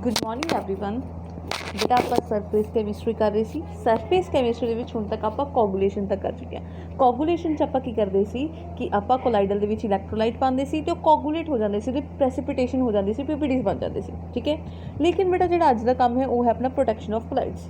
Good morning everyone. बेटा ਆਪਾਂ surface chemistry ਕਰ ਰਹੇ ਸੀ। ਸਰਫੇਸ ਕੈਮਿਸਟਰੀ ਦੇ ਵਿੱਚ ਹੁਣ ਤੱਕ ਆਪਾਂ ਕੋਗੂਲੇਸ਼ਨ ਤੱਕ ਕਰ ਚੁੱਕੇ ਹਾਂ। ਕੋਗੂਲੇਸ਼ਨ 'ਚ ਆਪਾਂ ਕੀ ਕਰਦੇ ਸੀ ਕਿ ਆਪਾਂ ਕੋਲਾਈਡਲ ਦੇ ਵਿੱਚ ਇਲੈਕਟ੍ਰੋਲਾਈਟ ਪਾਉਂਦੇ ਸੀ ਤੇ ਉਹ ਕੋਗੂਲੇਟ ਹੋ ਜਾਂਦੇ ਸੀ ਤੇ ਪ੍ਰੈਸਿਪੀਟੇਸ਼ਨ ਹੋ ਜਾਂਦੀ ਸੀ, ਪੀਪੀਡੀਜ਼ ਬਣ ਜਾਂਦੇ ਸੀ। ਠੀਕ ਹੈ, ਲੇਕਿਨ ਬੇਟਾ ਜਿਹੜਾ ਅੱਜ ਦਾ ਕੰਮ ਹੈ ਉਹ ਹੈ ਆਪਣਾ protection of colloids.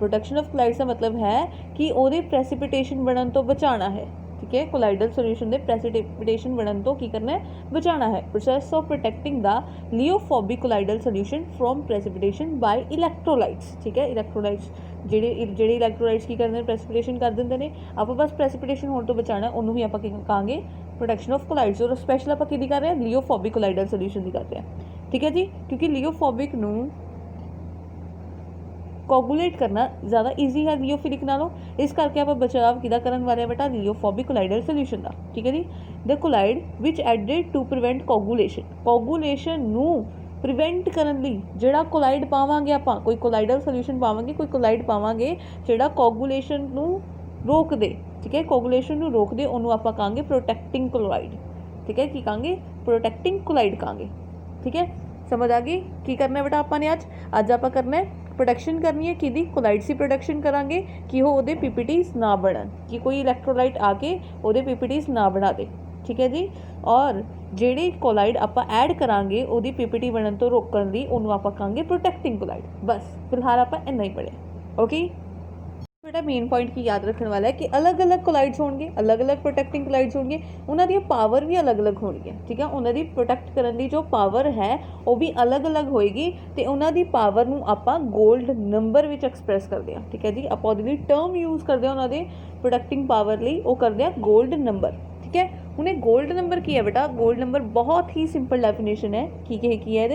Protection of colloids का मतलब है कि ਉਹਦੇ ਪ੍ਰੈਸਿਪੀਟੇਸ਼ਨ ਬਣਨ ਤੋਂ ਬਚਾਉਣਾ ਹੈ। ठीक है, कोलाइडल सॉल्यूशन ਦੇ प्रेसिपिटेशन बनन तो की करना है, बचाना है। Process of protecting the lyophobic colloidal solution from precipitation by electrolytes. ठीक है, इलैक्ट्रोलाइट्स ਜਿਹੜੇ इलैक्ट्रोलाइट्स की करते हैं प्रेसिपिटेशन कर देंगे ने, आप बस प्रेसिपिटेशन होने तो बचाना, उन्होंने ही आप कहांगे प्रोटेक्शन ऑफ कोलाइड्स। और स्पैशल आप की कर रहे हैं लियोफोबिक कोलाइडल सॉल्यूशन की कर रहे हैं। ठीक है जी, क्योंकि लियोफोबिक नूं कोगूलेट करना ज़्यादा ईजी है लियोफिलिक नालों, इस करके आप बचाव किदा करन वाले बेटा लियोफोबिक कोलाइडल सोल्यूशन का। ठीक है जी, the colloid which added to prevent coagulation, coagulation नू प्रिवेंट करन लई जिहड़ा कोलाइड पावांगे आपां, कोई कोलाइडल सोल्यूशन पावांगे, कोई कोलाइड पावांगे जिहड़ा कोगूलेशन नू रोक दे। ठीक है, कोगूलेशन नू रोक दे, उहनूं आपां कहांगे प्रोटेक्टिंग कोलाइड। ठीक है, की कहांगे प्रोटेक्टिंग कोलाइड कहांगे। ठीक है, समझ आ गई की करना है बेटा आपां ने अज आपां करना है प्रोटेक्शन करनी है कि कोलाइड्स की प्रोटेक्शन करांगे कि वो उहदे पीपीटीज ना बनन, कि कोई इलैक्ट्रोलाइट आके उहदे पीपीटीज ना बना दे। ठीक है जी, और ਜਿਹੜੇ कोलाइड आपां ऐड करांगे उहदी पीपीटी बनन तो रोकण लई उहनूं आपां कहांगे प्रोटेक्टिंग कोलाइड। बस फिलहाल आपां इन्ना ही पढ़िया। ओके बेटा, मेन पॉइंट की याद रखने वाला है कि अलग अलग कोलाइड्स होंगे, अलग अलग प्रोटेक्टिंग कोलाइड्स होंगे, उन्होंने पावर भी अलग अलग होनी है। ठीक है, उन्होंने प्रोटेक्ट करने की जो पावर है वो भी अलग अलग होएगी, तो उन्होंने पावर नूं आपां गोल्ड नंबर विच एक्सप्रैस करते हैं। ठीक है जी, आपां उहदे लई टर्म यूज़ करते हैं उन्होंने प्रोटेक्टिंग पावर लई, वो करते हैं गोल्ड नंबर। ठीक है, उन्हें गोल्ड नंबर की है बेटा, गोल्ड नंबर बहुत ही सिंपल डेफिनेशन है की है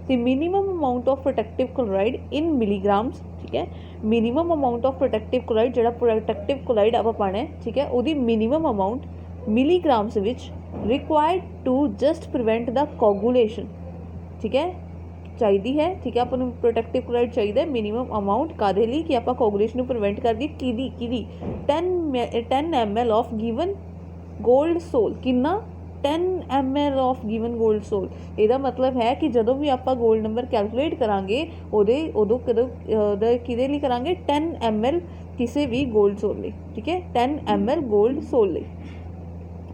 the minimum amount of protective chloride in milligrams. ठीक है, minimum amount of protective chloride जो प्रोटेक्टिव क्लोराइड आप पाना है, ठीक है, वो minimum amount milligrams which required to just prevent the coagulation. ठीक है, चाहिए है। ठीक है, अपन प्रोटेक्टिव क्लोराइड चाहिए मिनिमम अमाउंट कादे लई कि आप कोगूलेशन प्रिवेंट कर दी कि 10 ml of given gold sol. कितना 10 ml of given gold sol. ਇਹਦਾ मतलब है कि ਜਦੋਂ भी आप गोल्ड नंबर कैलकुलेट करांगे उदों किदे लिए करांगे 10 ml किसी भी गोल्ड सोल ਲਈ। ठीक है, 10 ml गोल्ड सोल ਲਈ।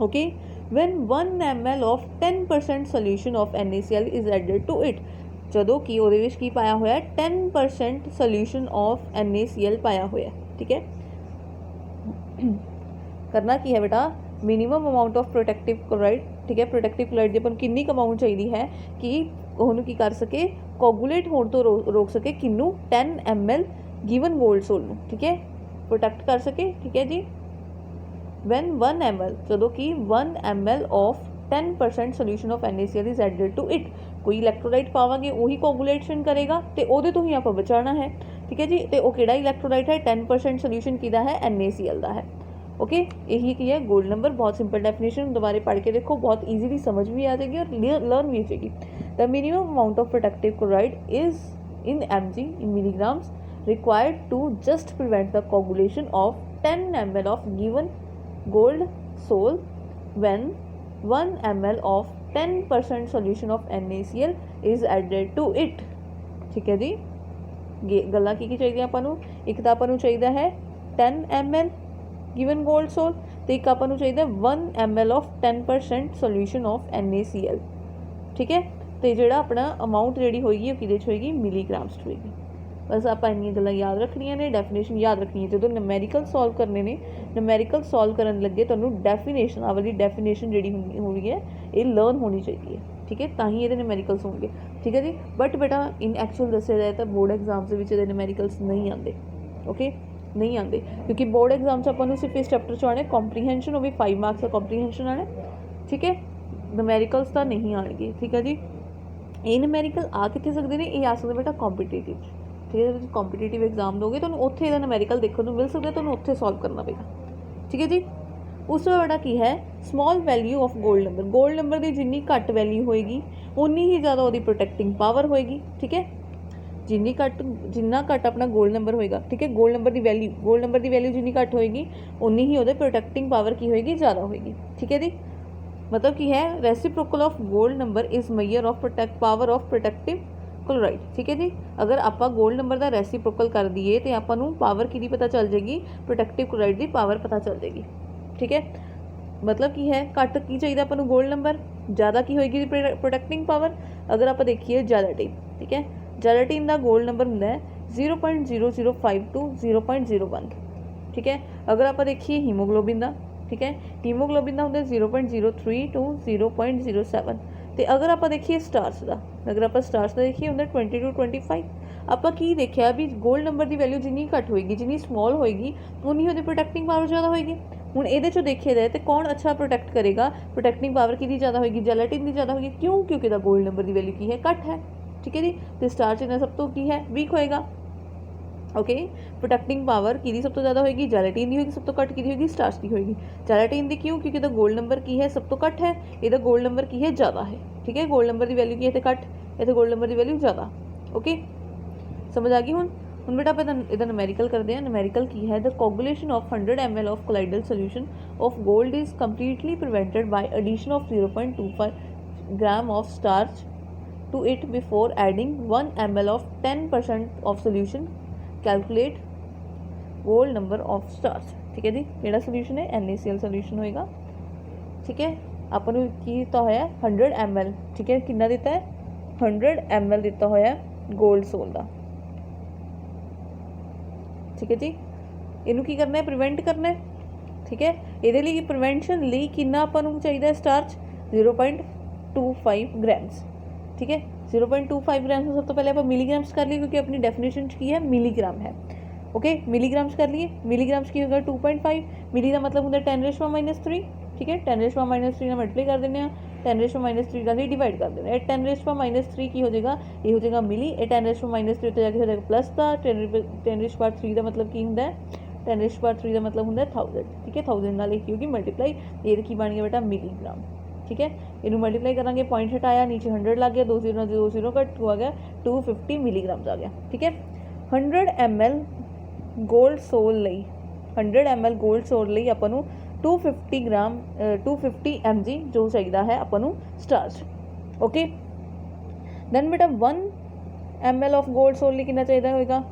Okay, when 1 ml of 10% solution of NaCl is added to it, ਜਦੋਂ कि ਉਹਦੇ ਵਿੱਚ ਕੀ ਪਾਇਆ ਹੋਇਆ 10% solution of NaCl ਪਾਇਆ ਹੋਇਆ। ठीक है, करना की है बेटा minimum amount of protective chloride. ठीक है, प्रोटेक्टिव क्लोराइड की अपन किन्नी अमाउंट चाहिए है कि ਉਹਨੂੰ की कर सके कोगूलेट होने तो रोक सके किन्नू 10 ml गिवन गोल्ड सोल ਨੂੰ। ठीक है, प्रोटेक्ट कर सके। ठीक है जी, when 1 ml ਜਦੋਂ कि 1 ml of 10% solution of NaCl is added to it, कोई इलैक्ट्रोलाइट पावांगे वही कोगूलेशन करेगा तो ਉਹਦੇ ਤੋਂ ही आप बचाना है। ठीक है जी, तो वो किहड़ा इलैक्ट्रोलाइट है 10% सोल्यूशन किहदा है NaCl का है। ओके, यही की है गोल्ड नंबर। बहुत सिंपल डेफिनेशन, दोबारा पढ़ के देखो, बहुत इजीली समझ भी आ जाएगी और लर्न भी हो जाएगी। The minimum amount of protective chloride is in mg in milligrams required to just prevent the coagulation of 10 ml of given gold sol when 1 ml of 10% solution of NaCl is added to it. ठीक है जी, गल्लां की चाहिए आपां नूं, एक तां आपां नूं चाहिए है 10 ml गिवन गोल्ड सोल, तो एक आपां नूं चाहिए 1 ml of 10% solution of NaCl। ठीक है, तो जिहड़ा अपना अमाउंट जिहड़ी होएगी किहदे च होएगी मिलीग्राम्स च होएगी। बस आपां इन्नियां गल्लां याद रखनियां ने, डेफिनेशन याद रखनी है। जो नूमैरिकल सॉल्व करने ने, नूमैरिकल सॉल्व करन लगे तुहानूं डेफिनेशन आ वाली डेफिनेशन जिहड़ी होनी है ये लर्न होनी चाहिए। ठीक है, तां ही ये नूमैरिकल्स होंगे। ठीक है जी, बट बेटा इन एक्चुअल दस्सिया जाए तो बोर्ड एग्जाम्स दे नूमैरिकल्स नहीं आते। ओके, नहीं आते क्योंकि बोर्ड एग्जाम अपन सिर्फ इस चैप्टर च आने कॉम्प्रीहेंशन, वो भी 5 मार्क्स का कॉम्प्रीहेंशन आना। ठीक है, नूमैरिकल्स तो नहीं आएंगे। ठीक है जी, ये नूमैरिकल आ कितने सकते हैं, ये आ सकते बेटा कॉम्पीटेटिव। ठीक है, कॉम्पीटेटिव एग्जाम दोगे तो उत्थे इहदा नूमैरिकल देखने को मिल सकता, तो उत्थे सॉल्व करना पेगा। ठीक है जी, उस तो बेटा की है small value of gold number. Gold number की जिन्नी घट वैल्यू होएगी उन्नी ही ज़्यादा वो प्रोटेक्टिंग पावर होएगी। ठीक है, जिन्ना घट अपना गोल्ड नंबर होएगा। ठीक है, गोल्ड नंबर की वैल्यू जिन्नी घट होएगी उन्नी ही वो प्रोटेक्टिंग पावर की होएगी ज़्यादा होएगी। ठीक है जी, मतलब कि है reciprocal of gold number is measure of power of protective chloride. ठीक है जी, अगर आप गोल्ड नंबर का रेसिप्रोकल कर दिए तो आपको पावर की पता चल जाएगी, प्रोटेक्टिव क्लोराइड की पावर पता चल जाएगी। ठीक है, मतलब की है घट की चाहिए आपको गोल्ड नंबर, ज़्यादा की होएगी प्रोटेक्टिंग पावर। अगर आप देखिए जेलेटिन, ठीक है, जेलेटिन का गोल्ड नंबर होंगे 0.0052 टू 0.01। ठीक है, अगर आप देखिए हीमोग्लोबिन का, ठीक है, हीमोग्लोबिन का होंगे 0.03 टू 0.07। तो अगर आप देखिए स्टार्च का, अगर आप स्टार्च का देखिए होंगे 20 टू 25। आप की देखा भी गोल्ड नंबर की वैल्यू जिनी घट होएगी, जिनी स्मॉल होएगी, उन्नी वो प्रोटेक्टिंग पावर ज़्यादा होएगी। हुण ये चो देखिए जाए तो कौन अच्छा प्रोटेक्ट करेगा, प्रोटेक्टिंग पावर की ज़्यादा होएगी, जेलेटिन की ज़्यादा होगी। क्यों? क्योंकि गोल्ड नंबर की वैल्यू की है घट है। ठीक है जी, तो स्टार्च इन्हें सब तो की है वीक होएगा। ओके, प्रोटेक्टिंग पावर की सब तो ज़्यादा होएगी, जेलेटिन की होगी सब तो घट की होगी, स्टार्च की होगी। जेलेटिन की क्यों? क्योंकि गोल्ड नंबर की है सब तो घट है, ये गोल्ड नंबर की है ज़्यादा है। ठीक है, गोल्ड नंबर की वैल्यू की है तो घट, ये गोल्ड नंबर की वैल्यू ज़्यादा। ओके, समझ आ गई हुण बेटा आप इधर न्यूमेरिकल करते हैं। न्यूमेरिकल की है the coagulation of 100 ml of colloidal solution of gold is completely prevented by addition of 0.25 gram of starch to it before adding 1 ml of 10% of solution. Calculate gold number of starch. ठीक है जी, केड़ा solution है? NaCl solution होएगा। ठीक है, आपको की दिता होया 100 ml। ठीक है, कितना दिता है? 100 ml दिता होया गोल्ड सोल का। ठीक है जी, इनू की करना है? प्रिवेंट करना है। ठीक है, ये लिए प्रिवेंशन लिए कितना आपको चाहिए स्टार्च? 0.25 ग्राम्स। ठीक है, 0.25 ग्राम्स में सब तो पहले आप मिलीग्राम्स कर लिए, क्योंकि अपनी डेफिनेशन की है मिलीग्राम है। ओके, मिलीग्राम्स कर लिए। मिलीग्राम्स की होगा 2.5, मिली का मतलब होंगे 10⁻³ ठीक है, 10⁻³ मल्टीप्लाई कर देने, 10⁻³ का डिवाइड कर देना। 10⁻³ की हो जाएगा, ये हो जाएगा मिली, 10⁻³ उत्ते जाके हो जाएगा प्लस का 10⁻³ का मतलब की होंगे 10⁻³ का मतलब होंगे 1000। ठीक है, 1000 नाल की होगी मल्टीप्लाई, ये की बन गया बेटा मिलीग्राम। ठीक है, इनू मल्टीप्लाई करांगे, पॉइंट हटाया, नीचे 100 लग गया, 2 0 कट आ गया, 250 मिलीग्राम आ गया। ठीक है, 100 ml गोल्ड सोल लई, 100 ml गोल्ड सोल लई आपां नूं 250 ग्राम 250 mg जो चाहिए है आपां नूं स्टार्च। ओके, दैन बेटा 1 ml ऑफ गोल्ड सोल लई कितना चाहिए होएगा?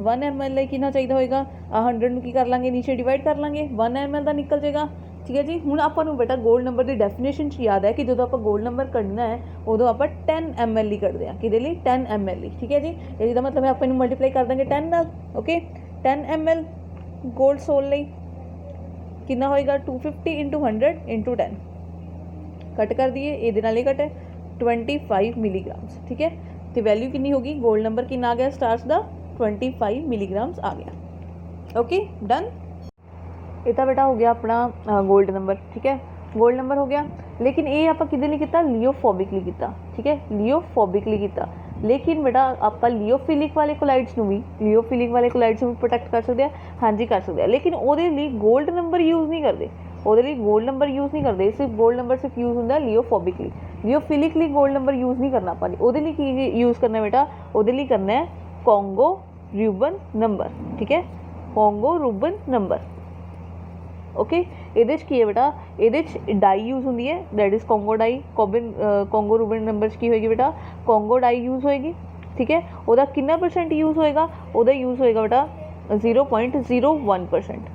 1 ml लई कितना चाहिए होएगा? 100 नूं की कर लांगे, नीचे डिवाइड कर लांगे, 1 ml का निकल जाएगा। ठीक है जी, हुण आपां नूं बेटा गोल्ड नंबर की डेफिनेशन याद है कि जो आप गोल्ड नंबर कढ़ना है उदों आप 10 ml ही कढ़ते हैं, कि 10 ml ही। ठीक है जी, इसका मतलब है आप इनू मल्टीप्लाई कर देंगे 10 नाल। ओके, 10 ml गोल्ड सोल लई कितना होएगा? 250 इंटू 100 इंटू 10 कट कर दिए, ये नाल ही कट है 25 मिलीग्राम्स। ठीक है, तो वैल्यू कितनी होगी? गोल्ड नंबर कितना आ गया स्टार्च का? 25 मिलीग्राम्स आ गया। Okay, done. ये तो बेटा हो गया अपना गोल्ड नंबर। ठीक है, गोल्ड नंबर हो गया, लेकिन ये आप किदे लिए किया? लियोफोबिकली किया। ठीक है, लियोफोबिकली किया, लेकिन बेटा आप लियोफिलिक वाले कोलाइड्स भी, लियोफिलिक वाले कोलाइड्स भी प्रोटेक्ट कर सकते हैं। हाँ जी, कर सकते हैं, लेकिन वो गोल्ड नंबर यूज़ नहीं करते, वो गोल्ड नंबर यूज़ नहीं करते, सिर्फ गोल्ड नंबर सिर्फ यूज़ होंगे लियोफोबिकली। लियोफिलिकली गोल्ड नंबर यूज़ नहीं करना अपन, वो यूज़ करना बेटा, वो करना है कॉन्गो रूबन नंबर। ठीक है, कॉन्गो रूबन नंबर। ओके, ये की है बेटा, ये डाई यूज़ होती है, that is Congo dye. Congo rubin number की होएगी बेटा, कॉन्गो डाई यूज़ होएगी। ठीक है, वह कितना % यूज़ होएगा? वह यूज़ होएगा बेटा 0.01%।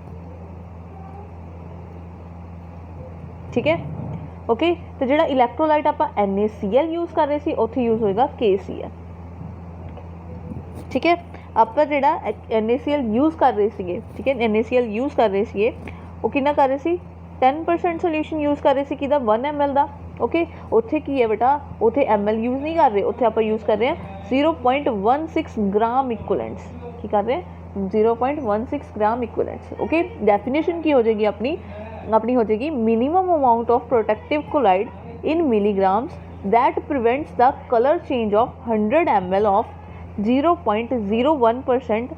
ठीक है, ओके, तो जो इलैक्ट्रोलाइट आप NaCl यूज़ कर रहे थे उत्थे यूज़ होएगा KCl। ठीक है, आप जो NaCl यूज़ कर रहे थे, ठीक है, NaCl यूज़ कर रहे थे, वो कितना कर रहे थे? 10% सोल्यूशन यूज़ कर रहे थे कि 1 ml का। ओके, उत्थे की है बेटा, उत्थे ml यूज़ नहीं कर रहे, उत्थे आप यूज़ कर रहे हैं 0.16 ग्राम इक्वलेंट्स। की कर रहे हैं? 0.16 ग्राम इक्वलेंट्स। ओके, डेफिनेशन की हो जाएगी अपनी हो जाएगी minimum amount of protective colloid in milligrams that prevents the colour change of 100 ml of 0.01%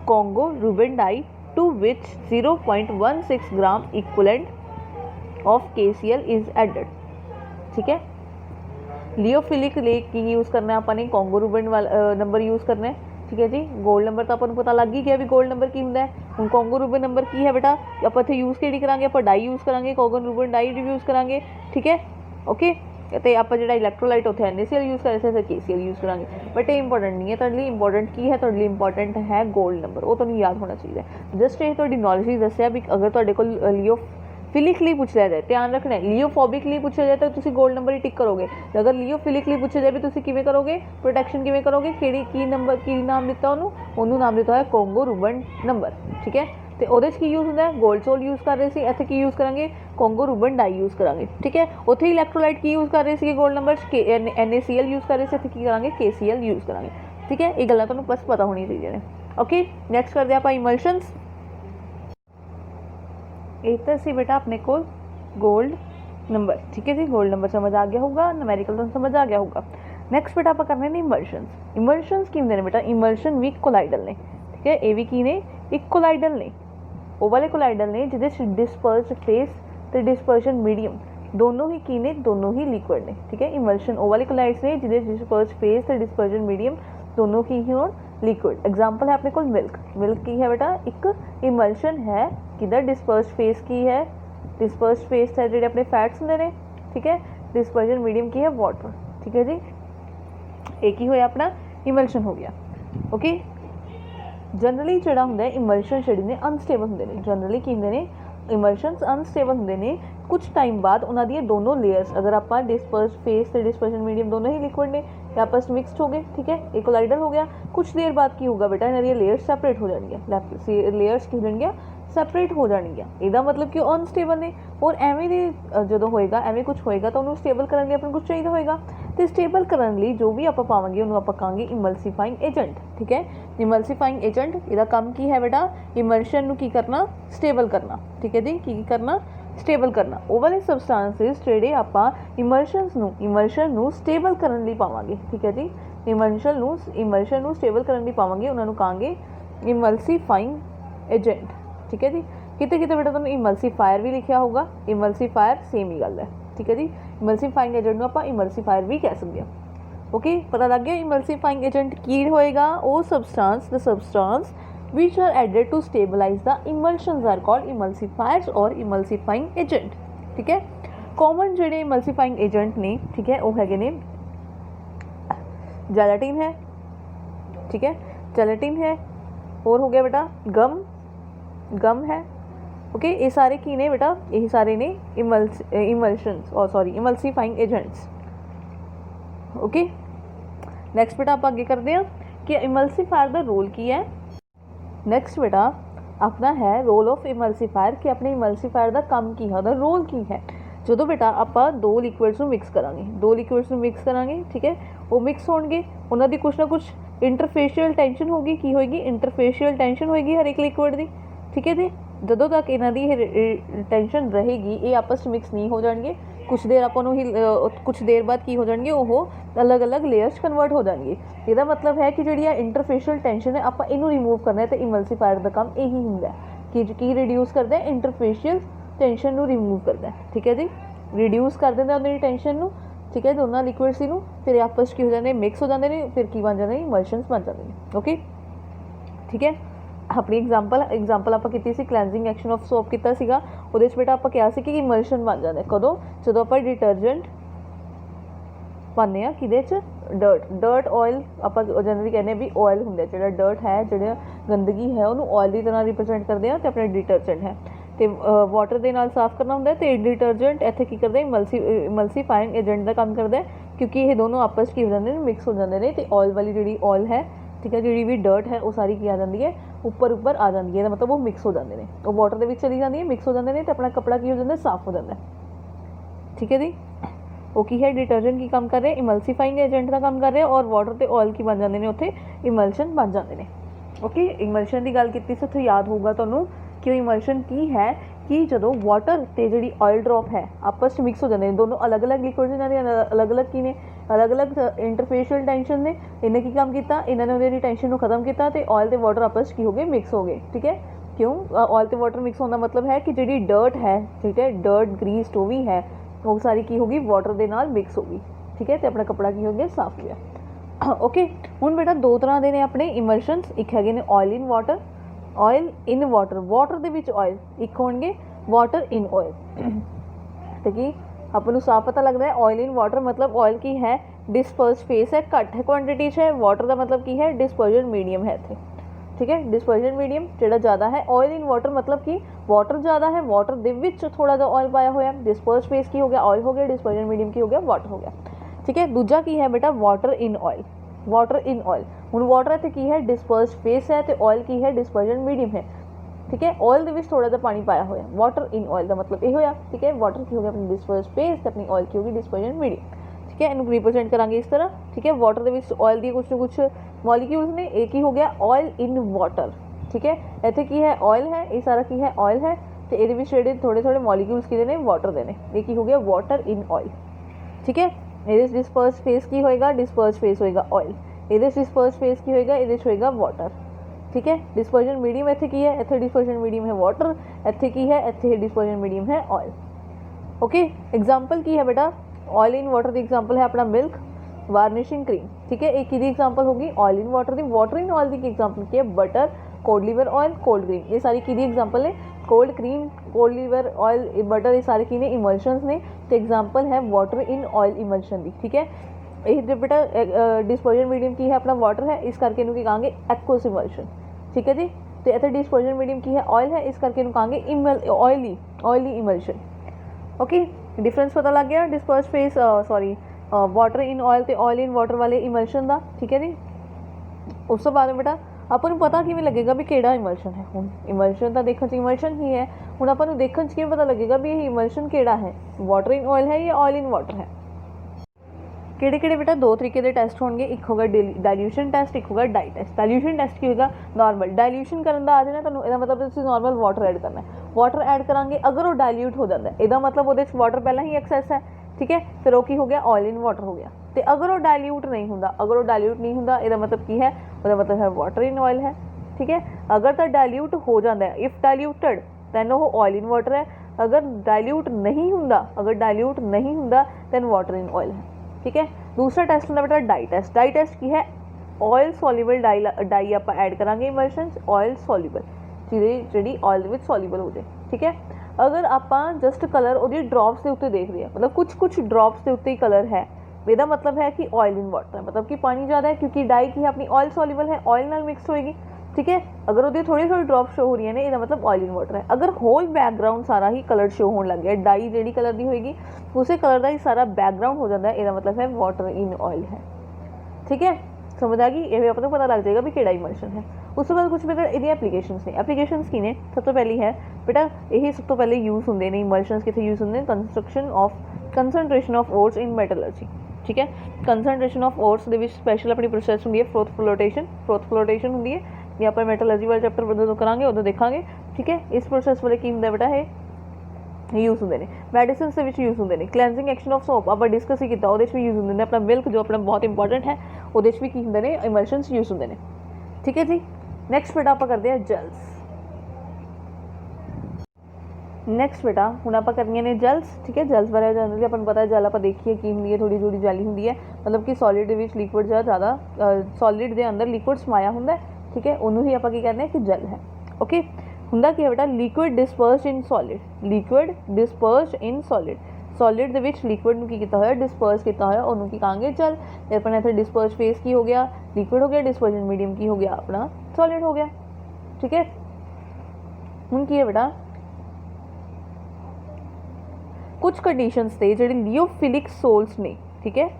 Congo rubin dye to which 0.16 gram equivalent of KCl is added। ठीक है, लियोफिलिक लिए की यूज़ करना है अपने, कॉन्गो रूबन वाला नंबर यूज़ करना है। ठीक है जी, गोल्ड नंबर तो आपको पता लग ही गया भी गोल्ड नंबर की होंगे। हम कॉन्गो रूबन नंबर की है बेटा, आप इतने यूज़ कि करा, आप डाई यूज़ करा, कॉन्गो रूबन डाई यूज़ करा। ठीक है, ओके, तो आप जो इलैक्ट्रोलाइट उत्थे NaCl यूज़ कर रहे थे KCl यूज़ करांगे, बट ये इंपॉर्टेंट नहीं है तुहाडे लिए। इंपॉर्टेंट की है तुहाडे लिए? इंपॉर्टेंट है गोल्ड नंबर, वो तुहानूं याद होना चाहिए। जस्ट ये तुहाडी नॉलेज ही दस्सिया भी अगर तुहाडे कोल लियोफिलिकली पूछ लिया जाए, ध्यान रखना है लियोफोबिकली पूछा जाए तो तुसीं गोल्ड नंबर ही टिक करोगे। अगर लियोफिलिकली पूछा जाए भी तुसीं किवें करोगे, प्रोटैक्शन किवें करोगे, किहड़ी की नंबर की नाम दिता उन्होंने नाम दिता है कोंगो रूबन नंबर, ठीक है। तो वो की यूज़ होंगे गोल्ड सोल यूज़ कर रहे थे, इत्थे की यूज़ करांगे कोंगो रूबन डाई यूज़ करांगे, ठीक है। उत्थे इलैक्ट्रोलाइट की यूज़ कर रहे थे गोल्ड नंबर NaCl यूज़ कर रहे थे, इत्थे की करांगे KCl यूज़ करांगे, ठीक है। ये गल्लां तुहानूं बस पता होनी चाहिए ने। ओके नैक्सट करते हैं आप इमल्शनस। एक तो सी बेटा अपने को गोल्ड नंबर, ठीक है जी, गोल्ड नंबर समझ आ गया होगा, न्यूमेरिकल तो समझ आ गया होगा। नैक्सट बेटा आप करने ने इमल्शनस। इमल्शनस की होंगे ने बेटा, इमल्शन भी कोलाइडल ने, ठीक है। ये भी की ने एक कोलाइडल ने, वो वाले कोलाइडल ने जिहदे डिस्पर्स फेस तो डिस्पर्शन मीडियम दोनों ही की ने, दोनों ही लिक्विड ने, ठीक है। इमल्शन वो वाले कोलाइड्स ने जिहदे डिस्पर्स फेस तो डिस्पर्शन मीडियम दोनों ही होण लिक्विड। एग्जाम्पल है अपने को मिल्क। मिल्क की है बेटा एक इमल्शन है, किधर डिस्पर्स फेस की है, डिस्पर्स फेस है जो अपने फैट्स होंगे ने, ठीक है। डिस्पर्शन मीडियम की है वाटर, ठीक है जी। एक ही होया अपना इमल्शन हो गया। ओके जनरली जोड़ा होंगे इमल्शन जोड़े ने अनस्टेबल होंगे ने, जनरली की होंगे ने इमल्शनस अनस्टेबल होंगे ने। कुछ टाइम बाद उन्होंने दोनों लेयर्स अगर आप डिस्पर्स फेस तो डिस्पर्शन मीडियम दोनों ही लिक्विड ने आपस मिक्सड हो गए, ठीक है, एक कोलाइडल हो गया। कुछ देर बाद की होगा बेटा इन्होंने लेयर्स सैपरेट हो जाएगी, लेयर्स की हो जाएगी सैपरेट हो जाएगी। इसका मतलब कि अनस्टेबल ने और एवें दे जो होएगा एवें कुछ होएगा तो उन्होंने स्टेबल करने लिए अपन कुछ चाहिए होएगा, तो स्टेबल करने लिए जो भी आप पावांगे उन्होंने आप कहांगे इमल्सीफाइंग एजेंट, ठीक है। इमल्सीफाइंग एजेंट इसका काम की है बेटा, इमल्शन नूं की करना, स्टेबल करना, ठीक है जी। की करना, स्टेबल करना। वो वाले सबसटांसिस जिहड़े आपां इमल्शन नूं स्टेबल करने लिए पावांगे, ठीक है जी। इमल्शन नूं स्टेबल करने लिए पावांगे उन्होंने कहांगे इमल्सीफाइंग एजेंट, ठीक है जी। किते किते बेटा तुहानूं इमल्सीफायर भी लिखा होगा, इमल्सीफायर सेम ही गल है, ठीक है जी। इमल्सीफाइंग एजेंट नूं आपां इमल्सीफायर भी कह सकते हैं। ओके पता लग गया इमल्सीफाइंग एजेंट की होएगा, वो सबसटांस the सबसटांस which are added to stabilize the emulsions are called emulsifiers और emulsifying agent, ठीक है। कॉमन जेडे emulsifying agent ने, ठीक है, वो है ने जेलेटिन है, ठीक है, जेलेटिन है, और हो गया बेटा गम है। ओके ये सारे की ने बेटा, यही सारे ने इमल्शंस और sorry emulsifying agents. Okay next बेटा आप आगे करते हैं कि इमल्सीफायर का रोल की है। नैक्सट बेटा अपना है रोल ऑफ इमल्सीफायर कि अपने इमल्सीफायर का काम की है, रोल की है। जो बेटा आप दो लिक्विड्स मिक्स करांगे, दो लिक्विड्स मिक्स करांगे, ठीक है, वो मिक्स होंगे, उन्होंने कुछ ना कुछ इंटरफेशियल टेंशन होगी, की होगी इंटरफेशियल टेंशन होगी हर एक लिक्विड की, ठीक है जी। जो तक इन्हों की टेंशन रहेगी ये आपस मिक्स नहीं हो जाएंगे, कुछ देर आप कुछ देर बाद की हो जाएंगे वो अलग अलग लेयर्स कन्वर्ट हो जाएंगे। इसका मतलब है कि जी इंटरफेशियल टेंशन है आप इनू रिमूव करना है, तो इमल्सीफायर का काम यही होंगे कि रिड्यूस करता है इंटरफेशियल टेंशन नू रिमूव करता है, ठीक है जी। रिड्यूस कर देंगे उन्होंने टेंशन नू, ठीक है, दोनों लिक्विड्स नू, फिर आपस की हो जाते मिक्स हो जाते हैं, फिर की बन जाते हैं इमल्शंस बन जाते हैं। ओके ठीक है अपनी एग्जाम्पल आप की क्लैंजिंग एक्शन ऑफ सोप किया सीगा, उहदे विच बेटा आप क्या सी कि इमल्शन बन जाता है कदों जो आप डिटर्जेंट पाने आ किहदे च डर्ट ऑयल आप जनरली कहने भी ऑयल होंगे जो डर्ट है जो गंदगी है उन्होंने ऑयल की तरह रिप्रजेंट करते हैं, तो अपना डिटर्जेंट है तो वाटर के नाल साफ करना होंगे, तो डिटर्जेंट इत्थे की करते इमल्सीफाइंग एजेंट का काम करता है, क्योंकि ये दोनों आपस की हो जाते हैं मिक्स हो जाते हैं, तो ऑयल वाली जी ऑयल है, ठीक है, जी भी डर्ट है वो सारी की आ जाती है उपर आ जाती है, मतलब वो मिक्स हो जाते हैं, वो वाटर के चली जाती है मिक्स हो जाते हैं, तो अपना कपड़ा की हो जाता है साफ हो जाता है, ठीक है जी। वो की है डिटर्जेंट की काम कर रहे हैं, इमल्सीफाइंग एजेंट का काम कर रहे हैं, और वाटर तो ऑयल की बन जाते हैं उत्थे इमल्शन बन जाते हैं। ओके इमल्शन की गल की उत्थे याद होगा तुहानूं कि इमल्शन की है कि जो वाटर तो जी ऑयल ड्रॉप है आपस में मिक्स हो जाते हैं, दोनों अलग अलग लिक्विड इन्होंने अलग अलग की ने अलग अलग इंटरफेशियल टेंशन ने इन्हें की काम किया, इन्होंने उन्हें टेंशन को खत्म किया, तो ऑयल तो वाटर आपस की हो गए मिक्स हो गए, ठीक है। क्यों ऑयल तो वाटर मिक्स होने का मतलब है कि जी डर्ट है, ठीक है, डर्ट ग्रीस जो भी है वो सारी की होगी वाटर के नाल मिक्स होगी, ठीक है, तो अपना कपड़ा की हो गया साफ हो गया। ओके हुण बेटा दो तरह के ने अपने इमल्शंस, एक है ने oil in water, oil in water, water they which oil, एक होणगे वाटर इन ऑयल, तो कि अपन को साफ पता लगता है ऑयल इन वाटर मतलब ऑयल की है डिस्पर्स फेस है, घट है क्वांटिटी है, वाटर का मतलब की है डिस्पर्जन मीडियम है इत्थे, ठीक है। डिस्पर्जन मीडियम जो ज़्यादा है, ऑयल इन वाटर मतलब कि वाटर ज़्यादा है, वाटर दे विच थोड़ा जिहा ऑयल पाया होया, डिस्पर्स फेस की हो गया ऑयल हो गया, डिस्पर्जन मीडियम की हो गया वाटर हो गया, ठीक है। दूजा की है बेटा water in oil, water in oil हुण वाटर इत्थे की है डिस्पर्स फेस है तो ऑयल की है डिस्पर्जन मीडियम है, ठीक है। ऑयल दे विच थोड़ा जिहा पानी पाया होया, वाटर इन ऑयल का मतलब ये होया, ठीक है। वाटर की हो गया अपनी डिस्पर्स फेस तो अपनी ऑयल की होगी डिस्पर्जन मीडियम, ठीक है। इनू रिप्रेजेंट करांगे इस तरह, ठीक है। वाटर दे विच ऑयल दी कुछ ना कुछ मॉलिक्यूल्स ने, एक ही हो गया ऑयल इन वाटर, ठीक है। इत्थे की है ऑयल है, ये सारा की है ऑयल है तो ये जिहड़े थोड़े थोड़े मॉलिक्यूल्स किहदे ने वाटर दे ने, ये की हो गया वाटर इन ऑयल, ठीक है। ये डिस्पर्स फेस की होएगा, डिस्पर्स फेस होएगा ऑयल, ये डिस्पर्स फेस की होएगा, ये होएगा वाटर, ठीक है। डिस्पर्जन मीडियम इत्थे की है, इत्थे डिस्पर्जन मीडियम है वाटर, इत्थे की है, इत्थे डिस्पर्जन मीडियम है ऑयल, ओके। एग्जाम्पल की है बेटा ऑयल इन वाटर की एग्जाम्पल है अपना मिल्क, वार्निशिंग क्रीम, ठीक है। एक की एग्जाम्पल होगी ऑयल इन वाटर की, वाटर इन ऑयल की एग्जाम्पल की है butter, cold liver oil, cold cream, ये सारी की एग्जाम्पल है। Cold cream, cold liver oil, butter, ये सारे की ने इमल्शंस ने तो एग्जाम्पल है वाटर इन ऑयल इमल्शन की, ठीक है। ये बेटा डिस्पर्जन मीडियम की है अपना वाटर है, इस करके इनू की कहांगे एक्वस इमल्शन, ठीक है जी। तो इत्थे डिस्पर्जन मीडियम की है ऑयल है, इस करके इनू कहांगे ऑयली इमल्शन, ओके। डिफरेंस पता लग गया disperse phase sorry water in oil तो ऑयल इन वाटर वाले इमल्शन का, ठीक है जी। उस तो बाद बेटा अपन पता किवें लगेगा भी केड़ा इमल्शन है, हुण इमल्शन तो देखण च इमल्शन ही है, हुण अपन देखण च किवें पता लगेगा भी ये इमल्शन केड़ा है, वाटर इन ऑयल है या ऑयल इन वाटर है। किहड़े किहड़े बेटा दो तरीके के टेस्ट होंगे, एक होगा डाइल्यूशन टेस्ट, एक होगा डाई टेस्ट। डाइल्यूशन टेस्ट की होगा नॉर्मल, डाइल्यूशन करन दा आ जाना तुहानूं इहदा मतलब तुसीं नॉर्मल वाटर ऐड करना है, वाटर ऐड करांगे अगर वो डाइल्यूट हो जाता है इहदा मतलब उहदे च वाटर पहला ही एक्सेस है, ठीक है। फिर वो की हो गया ऑयल इन वाटर हो गया। तो अगर वो डाइल्यूट नहीं होंदा, अगर वो डाइल्यूट नहीं होंदा इहदा मतलब की है, उहदा मतलब है वाटर इन ऑयल है, ठीक है। अगर तो डाइल्यूट हो जाता है, इफ डाइल्यूटेड दैन वो ऑयल इन वाटर है, अगर डाइल्यूट नहीं होंदा, अगर डाइल्यूट नहीं होंदा दैन वाटर इन ऑयल है, ठीक है। दूसरा टेस्ट होंदा बेटा डाई टेस्ट। डाई टेस्ट की है ऑयल सॉल्यूबल डाई आप ऐड करांगे इमल्शन ऑयल सॉल्यूबल जी ऑयल विच सॉल्यूबल हो जाए, ठीक है। अगर आप जस्ट कलर वो ड्रॉप्स के उत्ते देख रहे हैं, मतलब कुछ ड्रॉप्स के उत्ते ही कलर है, इसका मतलब है कि ऑयल इन वाटर है, मतलब कि पानी ज़्यादा है क्योंकि डाई की है अपनी ऑयल सॉल्यूबल है, ऑयल नाल मिक्स होएगी, ठीक है। अगर वो थोड़ी थोड़ी ड्रॉप शो हो रही है इसका मतलब ऑयल इन वाटर है। अगर होल बैकग्राउंड सारा ही कलर शो होने लग गया, डाई जी कलर की होएगी उस कलर का ही सारा बैकग्राउंड हो जाता है, इसका मतलब है वाटर इन ऑयल है, ठीक है। समझ आ गई, ये अपने पता लग जाएगा भी केड़ा इमल्शन है। उस बाद कुछ बेटा ये एप्लीकेशंस ने, एप्लीकेशंस की ने सब तो पहली है बेटा यही सब तो पहले यूज़ होंगे ने इमल्शंस कितने यूज़ होंगे, concentration of ores in metallurgy, ठीक है। Concentration of ores they which special अपनी प्रोसैस होंगी है फ्लोट फ्लोटेशन होंगी है, ये आप मेटलर्जी वाले चैप्टर जो करांगे उदों देखा, ठीक है। इस प्रोसैस वाले की होंगे बेटा है यूज़ होंगे ने, मैडिसिन के विच यूज़ होंगे ने, क्लैंजिंग एक्शन ऑफ सोप आप डिस्कस ही किया वो भी यूज़ होंगे ने, अपना मिल्क जो अपना बहुत इंपॉर्टेंट है वो भी की होंगे ने इमल्शंस यूज़ होंगे ने, ठीक है जी। नैक्सट बेटा आप करते हैं जेल्स। नैक्सट बेटा हूँ आप करनी ने जेल्स, ठीक है। जेल्स बारे जनरली अपन पता है जल आप देखिए की होंगी है, थोड़ी थोड़ी जैली होंगी है, मतलब कि सॉलिड लिक्विड जो ज़्यादा सॉलिड के अंदर लिक्विड समाया होंगे, ठीक है। उन्होंने ही आप कहते हैं कि जल है, ओके। होंगे कि है बेटा liquid dispersed in solid, liquid dispersed in solid, solid के विच लिक्विड में किया होया डिस्पर्स किया होया उन्होंने की कहांगे जल। अपने इतने डिस्पर्स फेस की हो गया लिक्विड हो गया, डिस्पर्जन मीडियम की हो गया अपना सॉलिड हो गया, ठीक है। हूँ की है बेटा कुछ कंडीशंस थे जो लियोफिलिक सोल्स ने, ठीक है।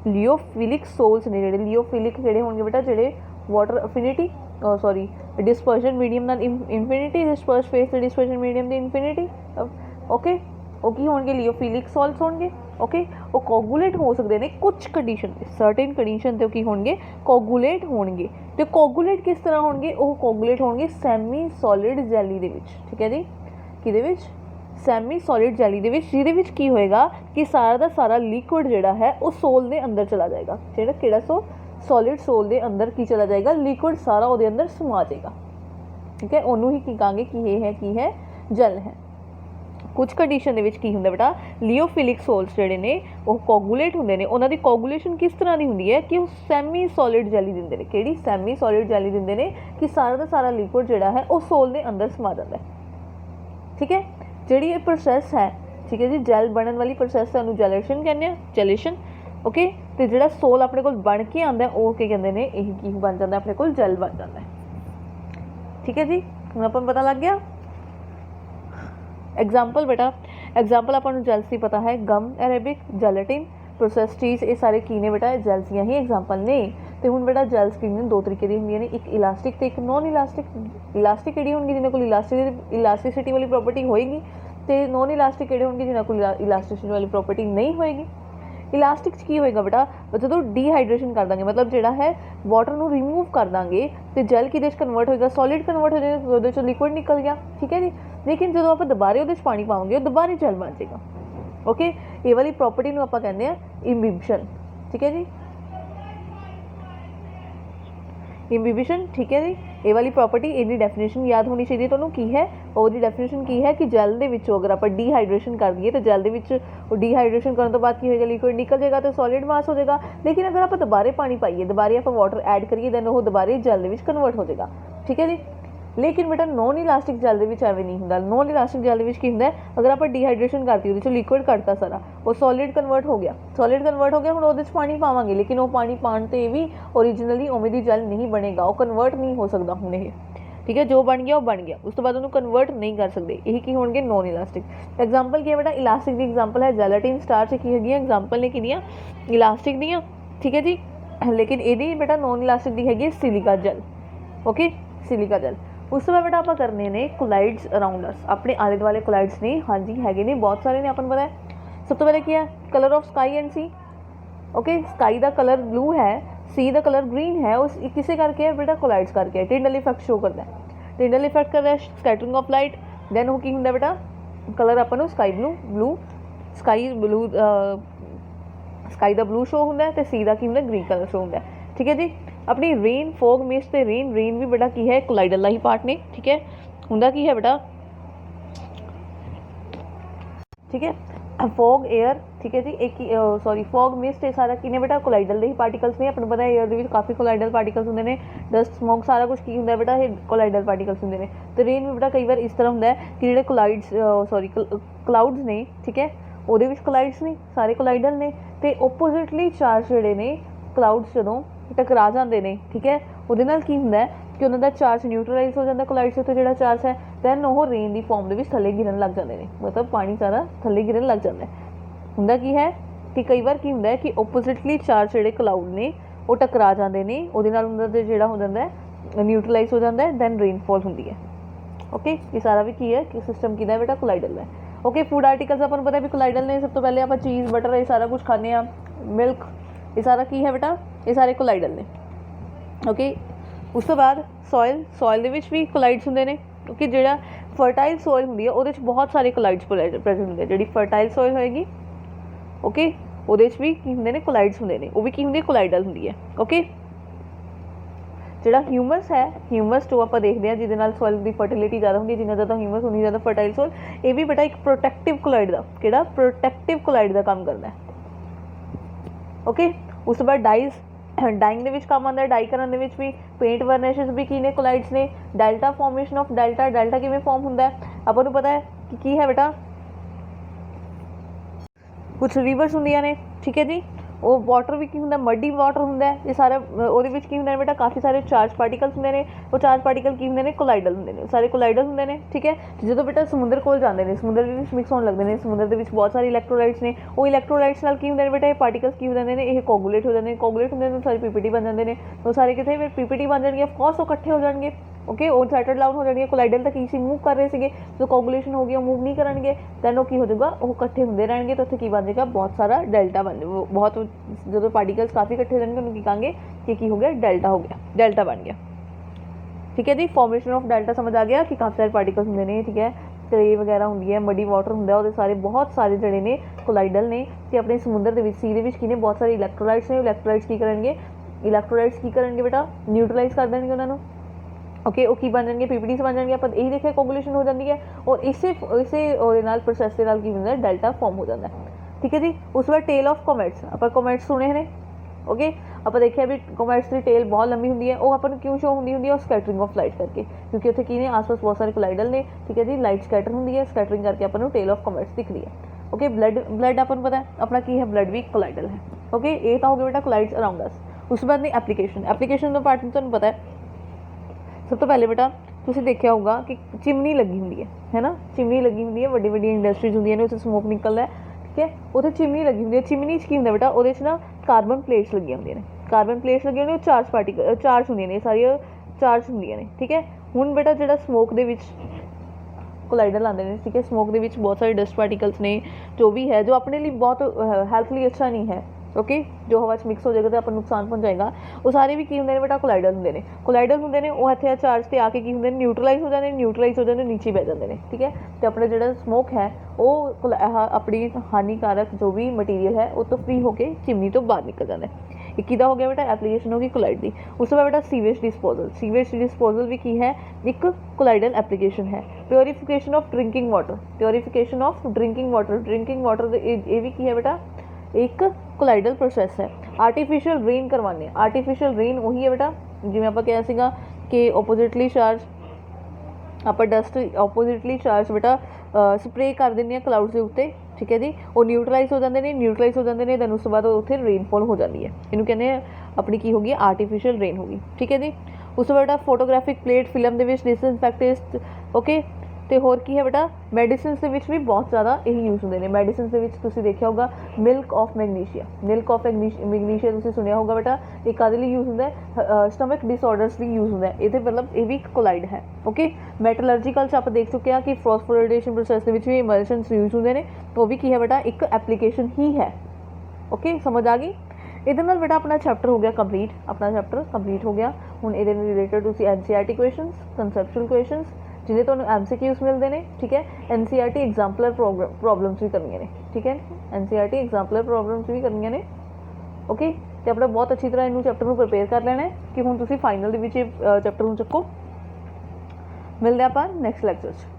लियोफिलिक सोल्स ने जो लियोफिलिक जोड़े होंगे बेटा जो water affinity sorry dispersion medium नाल infinity, disperse phase dispersion medium की इनफिनिटी, ओके। वो की होंगे लियोफिलिक सॉल्ट्स होंगे, ओके। वो कोगुलेट हो सकते हैं कुछ कंडीशन सर्टेन कंडीशन तो की होंगे कोगुलेट होंगे, तो कोगुलेट किस तरह होंगे, वो कोगुलेट होंगे सैमी सॉलिड जैली दे विच, ठीक है जी। कि सैमी सॉलिड जैली दे विच जिहदे विच की होएगा कि सारा का सारा लिक्विड जिहड़ा है वो सोल के अंदर चला जाएगा, जिहड़ा किहड़ा सॉलिड सोल के अंदर की चला जाएगा, लिक्विड सारा वो अंदर समा जाएगा, ठीक है। उन्होंने ही की कहांगे कि है जल है। कुछ कंडीशन दे विच की हुंदा बेटा लियोफिलिक सोल्स जिहड़े ने वो कोगुलेट हुंदे ने, उन्हां दी कोगुलेशन किस तरह की हुंदी है कि वो सैमी सॉलिड जैली दिंदे ने, किहड़ी सैमी सॉलिड जैली दिंदे ने कि सारा का सारा लिक्विड जिहड़ा है वो सोल के अंदर समा जाता है, ठीक है। जिहड़ी ये प्रोसैस है ठीक है जी। जैल बनन वाली प्रोसैस तुहानूं जैलेशन कहने आ, जैलेशन। ओके, तो जिहड़ा सोल अपने कोल बन के आंदा है वो की कहंदे ने, यही की बन जाता अपने कोल, जैल बन जाता है। ठीक है जी, हुण आपां नूं पता लग गया। एग्जाम्पल बेटा, एग्जाम्पल आपां नूं जैल्स दी पता है, गम अरेबिक, जैलेटिन, प्रोसैस चीज़, ये सारे की ने बेटा, जैल्स दियां ही एग्जाम्पल ने। तो हुण बेटा जैल्स की दो तरीके दी हुंदियां ने, एक इलास्टिक ते एक नॉन इलास्टिक। इलास्टिक किहड़ी होणगी जिन्हां कोल इलास्टिसिटी वाली प्रॉपर्टी होएगी, तो नॉन इलास्टिक किहड़े होणगे जिन्हां कोल इलास्टिसिटी वाली प्रॉपर्टी नहीं होएगी। इलास्टिक की होएगा बेटा, जो डीहाइड्रेशन कर देंगे, मतलब जोड़ा है वाटर नूं रिमूव कर देंगे तो जैल कि कन्वर्ट होएगा, सॉलिड कन्वर्ट हो जाएगा, वो चो लिक्विड निकल गया। ठीक है जी, लेकिन जो आप दोबारे वो पानी पाओगे वो दोबारे जैल बन जाएगा। ओके, ये वाली प्रॉपर्टी नूं आपां कहंदे आ इम्बिबिशन। ठीक है जी, इम्बिबिशन। ठीक है जी, ये वाली प्रॉपर्टी, इहदी डेफिनेशन याद होनी चाहिए तुहानूं की है, और डेफिनेशन की है कि जैल दे विचों अगर आपां डीहाइड्रेशन कर दईए तो जैल दे विच डीहाइड्रेशन करने तो बाद की होएगा, लिक्विड निकल जाएगा तो सॉलिड मास हो जाएगा। लेकिन अगर आप दोबारे पानी पाइए, दोबारे आप वाटर ऐड करिए, दैन वो दोबारे जैल दे विच कन्वर्ट हो जाएगा। ठीक है जी, लेकिन बेटा नॉन इलास्टिक जैल दे विच एवें नहीं हुंदा। नॉन इलास्टिक जैल दे विच की हुंदा है, अगर आप डीहाइड्रेशन करती उहदे चों लिक्विड कटता सारा, वो सॉलिड कन्वर्ट हो गया, सॉलिड कन्वर्ट हो गया, हुण उहदे च पानी पावांगे, लेकिन वो पानी पाण ते भी ओरिजिनली उवें दी जैल नहीं बनेगा, वो कन्वर्ट नहीं हो सकदा हुण ये। ठीक है, जो बन गया वो बन गया, उस तो बाद उन्होंने कन्वर्ट नहीं कर सकते, यही की होंगे नॉन इलास्टिक। एग्जाम्पल की है बेटा, इलास्टिक की एग्जाम्पल है जैलेटिन, स्टार्च की हैगी एग्जाम्पल ने किनिया इलास्टिक दियाँ। ठीक है जी, लेकिन ये बेटा नॉन इलास्टिक दी हैगी silica gel. Okay, silica gel. उस तो बाद बेटा आप करने ने कोलाइड्स अराउंड अस, अपने आले दुआले कोलाइड्स ने, हाँ जी हैगे ने, बहुत सारे ने, अपन पता है। सब तो पहले क्या है, colour of sky and sea. Okay, sky का कलर ब्लू है, सी का कलर ग्रीन है, उस किसे करके है बेटा, कोलाइड्स करके है। टिंडल इफेक्ट शो करता है, टिंडल इफेक्ट कर रहा है, स्कैटरिंग ऑफ लाइट, दैन वो की होंगे बेटा कलर अपन स्काई ब्लू स्काई का ब्लू शो होंगे, तो सी का की होंगे ग्रीन कलर शो होंगे। ठीक है जी, अपनी रेन, फॉग, मिस्ट ते रेन भी बेटा की है कोलाइडल का ही पार्ट ने। ठीक है, होंगे की है बेटा, ठीक है, फॉग एयर। ठीक है जी, एक सॉरी फॉग मिस्ट ये सारा की ने बेटा कोलाइडल दे ही पार्टिकल्स ने। अपने पता है एयर दे विच काफ़ी कोलाइडल पार्टिकल्स होंगे ने, डस्ट स्मोक सारा कुछ की होंगे बेटा, ये कोलाइडल पार्टिकल्स होंगे ने। तो रेन भी बेटा कई बार इस तरह होंगे कि जिहड़े कोलाइड्स सॉरी क्लाउड्स ने, ठीक है, ਉਹਦੇ ਵਿੱਚ कोलाइड्स ने, सारे कोलाइडल ने, तो ओपोजिटली चार्ज ਜਿਹੜੇ ने क्लाउड्स ਜਦੋਂ टकरा जाते हैं, ठीक है, ਉਹਦੇ ਨਾਲ ਕੀ ਹੁੰਦਾ कि उन्होंने चार्ज न्यूट्रलाइज हो जाता कोलाइड्स उत्ते जो चार्ज है, दैन वो रेन की फॉर्म के थले गिरन लग जाते हैं, मतलब पानी सारा थले गिरन लग जाता है। हुंदा की है कि कई बार की हुंदा है कि ओपोजिटली चार्ज जोड़े क्लाउड ने वो टकरा जाते हैं, ਉਹਦੇ ਨਾਲ उन्होंने जो हो जाता है न्यूट्रलाइज हो जाता है, दैन रेनफॉल होंदी है। ओके, ये सारा भी की है कि सिस्टम किदा है बेटा, कोलाइडल है। ओके, फूड आर्टिकल्स अपन पता है भी कोलाइडल ने। सब तो पहले आप चीज़ बटर ये सारा कुछ खाने, मिल्क, ये सारा की है बेटा, ये सारे कोलाइडल ने। ओके, उस तो बाद सॉयल दे विच भी कोलाइड्स होंगे ने, क्योंकि जो फर्टाइल सॉयल होंगी है वो बहुत सारे कोलाइड्स प्रेजेंट होंगे। जी फर्टाइल सॉयल होएगी, ओके, वो भी की होंगे ने कोलाइड्स होंगे ने, वो भी की होंगी कोलाइडल होंगी है। ओके, जोड़ा ह्यूमस है, ह्यूमस जो आप देखते हैं जिद सॉइल की फर्टिलिटी ज़्यादा होंगी, जिन्ना ज़्यादा ह्यूमस उन्नी ज़्यादा फर्टाइल सॉइल, ये भी बेटा एक प्रोटैक्टिव कोलाइड का कि प्रोटैक्टिव कोलाइड का काम करता है। ओके, उस बाद डाइंग के काम आता है, डाई करने भी, पेंट वर्निशेस भी की ने कोलाइड्स ने। डेल्टा फॉर्मेशन ऑफ डेल्टा किवें फॉर्म होंदा है, आपको पता है कि की है बेटा, कुछ रिवर्स होंदियां ने, ठीक है जी, वो वाटर भी की होंगे, मडी वाटर होंगे, ये सारा वो की होंगे बेटा, काफ़ी सारे चार्ज पार्टिकल्स होंगे ने, वो चार्ज पार्टिकल की होंगे ने कोलाइडल होंगे, सारे कोलाइडल होंगे ने। ठीक है, जो बेटा समुद्र कोल जाते हैं, समुद्र के मिक्स होने लगते हैं, समुद्र के बहुत सारे इलैक्ट्रोलाइट्स ने, वो इलैक्ट्रोलाइट्स नाल की होंगे बेटा, ये पार्टिकल्स की हो जाते हैं, ये कोगुलेट हो जाते हैं, कोगुलेट होंगे तो सारे पीपीटी बन जाते हैं, वो सारे कितने फिर पीपीटी बन जाएंगे, ऑफकोर्स वो इकट्ठे हो जाएंगे। ओके, वो सैटल डाउन हो जाएंगे, कोलाइडल तक इसी मूव कर रहे थे, जो कोगुलेशन हो गया मूव नहीं करेंगे, दैन वो की हो जाएगा, वो इकट्ठे होंगे रहेंगे, तो उत्थे की बन जाएगा, बहुत सारा डेल्टा बन जाए, बहुत जो पार्टिकल्स काफ़ी इकट्ठे हो जाएंगे उन्होंने कहेंगे कि हो गया, डेल्टा हो गया, डेल्टा बन गया। ठीक है जी, फॉर्मेशन ऑफ डेल्टा समझ आ गया कि काफ़ी सारे पार्टिकल्स होंगे ने, ठीक है, ट्रे वगैरह होंगी है, मडी वाटर होंगे, वो सारे बहुत सारे जड़े ने कोलाइडल ने, तो अपने समुद्र के सी के की ने बहुत सारे इलैक्ट्रोलाइट्स ने, इलैक्ट्रोलाइट्स की करेंगे, इलैक्ट्रोलाइट्स की करेंगे बेटा, न्यूट्रलाइज कर देंगे उन्होंने। ओके, वो की बन जाएंगे, पीपीटी से बन जाएंगे, आप यही देखिए कोगुलेशन हो जाती है, और इसे प्रोसैस के नाल की होंगे डेल्टा फॉर्म हो जाता है। ठीक है जी, उस बाद टेल ऑफ कॉमेट्स, आप कॉमेट्स सुने हैं। ओके, आप देखिए भी कॉमेट्स की टेल बहुत लंबी होंगी है, वो अपन क्यों शो होंगी है, स्कैटरिंग ऑफ लाइट करके, क्योंकि उत्थे की ने आस पास बहुत सारे कोलाइडल ने, ठीक है जी, लाइट स्कैटर होंगी है, स्कैटरिंग करके अपन टेल ऑफ कॉमेट्स दिख रही है। ओके ब्लड अपन पता है अपना की है, ब्लड भी कोलाइडल है। ओके ये तो हो गया बेटा कोलाइड्स अराउंड अस। उस बाद नहीं एप्लीकेशन का पार्ट तुहानूं पता है। सब तो पहले बेटा तुसीं देखिया होगा कि चिमनी लगी हुंदी है ना, चिमनी लगी हुंदी है, वड्डी वड्डी इंडस्ट्रीज होंदियां ने, उत्थे समोक निकलदा है, ठीक है, उत्थे चिमनी लगी हुंदी है। चिमनी च की हुंदा बेटा, उहदे च ना कार्बन प्लेट्स लगी हुंदियां ने, कार्बन प्लेट्स लगी हुंदियां, चार्ज हुंदियां ने, सारियां चार्ज हुंदियां ने, ठीक है। हुण बेटा जिहड़ा स्मोक दे विच कोलाइडल आते हैं, ठीक है, स्मोक के बहुत सारे डस्ट पार्टिकल्स ने, जो भी है, जो अपने लिए बहुत हेल्थ लिए अच्छा नहीं है, ओके, जो हवा मिक्स हो जाएगा तो अपन नुकसान पहुँचाएगा, वो सारे भी की होंगे ने बेटा कोलाइडल होंगे ने। कोलाइडल होंगे ने वो इतने चार्ज से आके की होंगे न्यूट्रलाइज हो जाते, न्यूट्रलाइज हो जाते नीचे बह जाते हैं, ठीक है। तो अपना जो स्मोक है वो अपनी हानिकारक जो भी मटीरियल है वो तो फ्री होकर चिमनी तो बाहर निकल जाता है। एक किदा हो गया बेटा एप्लीकेशन होगी कोलाइड की। उसके बाद बेटा सीवेज डिस्पोजल भी की है एक कोलाइडल एप्लीकेशन है। प्योरीफिकेशन ऑफ ड्रिंकिंग वाटर ये भी की है बेटा एक कोलाइडल प्रोसैस है। आर्टिफिशियल रेन करवाने, आर्टिफिशियल रेन वही है बेटा जिवें आपां कहा सीगा कि ओपोजिटली चार्ज आप डस्ट ओपोजिटली चार्ज बेटा स्प्रे कर देंगे क्लाउड्स के उत्ते, ठीक है जी, वो न्यूट्रलाइज हो जाते हैं, दैन उस बाद उत्थे रेनफॉल हो जाती है, इनू कहने अपनी की होगी आर्टिफिशियल रेन होगी, ठीक है जी। उस बेटा फोटोग्राफिक प्लेट फिल्म के डिसइनफैक्टेंट, ओके, तो होर की है बेटा मेडिसिन के भी बहुत ज़्यादा यही यूज़ होंगे ने। मेडिसिन के देखा होगा मिल्क ऑफ मैगनीशिया तुसीं सुनिया होगा बेटा, ये कादे लिए यूज़ होंदा है, स्टमक डिसऑर्डर्स लिए यूज़ होंदा है, ये मतलब ये भी कोलाइड है, ओके। मैटलर्जिकल आप देख चुके हैं कि फॉस्फोराइलेशन प्रोसैस के भी इमल्शनस यूज़ होंगे ने, वो भी की है बेटा एक एप्लीकेशन ही है, ओके, समझ आ गई। ਇਹਦੇ ਨਾਲ बेटा अपना चैप्टर हो गया कंप्लीट, अपना चैप्टर कंप्लीट हो गया। हुण ਇਹਦੇ ਨਾਲ रिलेटेड तुसीं NCERT क्वेश्चंस, कंसैप्चुअल क्वेश्चंस जिन्हें तो MCQs मिलते हैं, ठीक है, NCERT एग्जाम्पलर प्रॉब्लम्स भी करनी ने, ठीक है, NCERT एग्जाम्पलर प्रॉब्लम्स भी करनी ने, ओके। तो अपना बहुत अच्छी तरह इनू चैप्टर को प्रिपेयर कर लेना है कि हुण तुसीं फाइनल दे विच चैप्टर नूं चक्को। मिलते हैं आपां नैक्सट लैक्चर।